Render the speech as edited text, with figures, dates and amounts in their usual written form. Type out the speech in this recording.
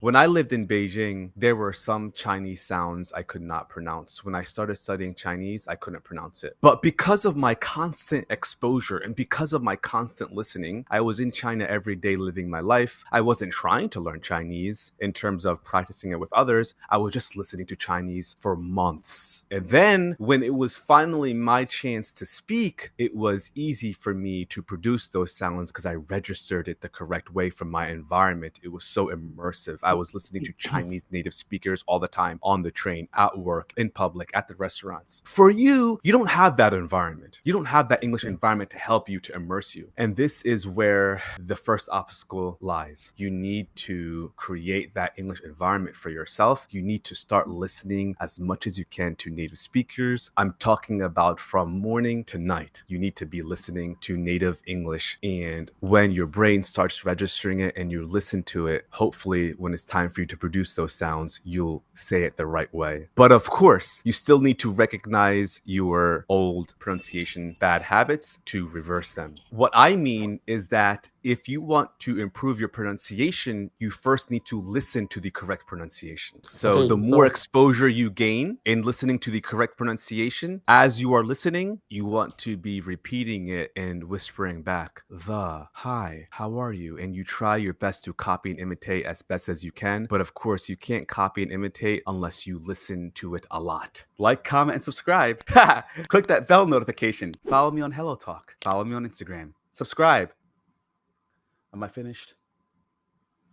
When I lived in Beijing, there were some Chinese sounds I could not pronounce. When I started studying Chinese, I couldn't pronounce it. But because of my constant exposure and because of my constant listening, I was in China every day living my life. I wasn't trying to learn Chinese in terms of practicing it with others. I was just listening to Chinese for months. And then when it was finally my chance to speak, it was easy for me to produce those sounds because I registered it the correct way from my environment. It was so immersive. I was listening to Chinese native speakers all the time on the train, at work, in public, at the restaurants. For you, you don't have that environment. You don't have that English environment to help you, to immerse you. And this is where the first obstacle lies. You need to create that English environment for yourself. You need to start listening as much as you can to native speakers. I'm talking about from morning to night. You need to be listening to native English. And when your brain starts registering it and you listen to it, hopefully when it's time for you to produce those sounds, you'll say it the right way. But of course, you still need to recognize your old pronunciation bad habits to reverse them. What I mean is that if you want to improve your pronunciation, you first need to listen to the correct pronunciation. So the Okay, more so exposure you gain in listening to the correct pronunciation, as you are listening, you want to be repeating it and whispering back, hi, how are you? And you try your best to copy and imitate as best as you can. But of course, you can't copy and imitate unless you listen to it a lot. Like, comment, and subscribe. Click that bell notification. Follow me on HelloTalk. Follow me on Instagram. Subscribe. Am I finished?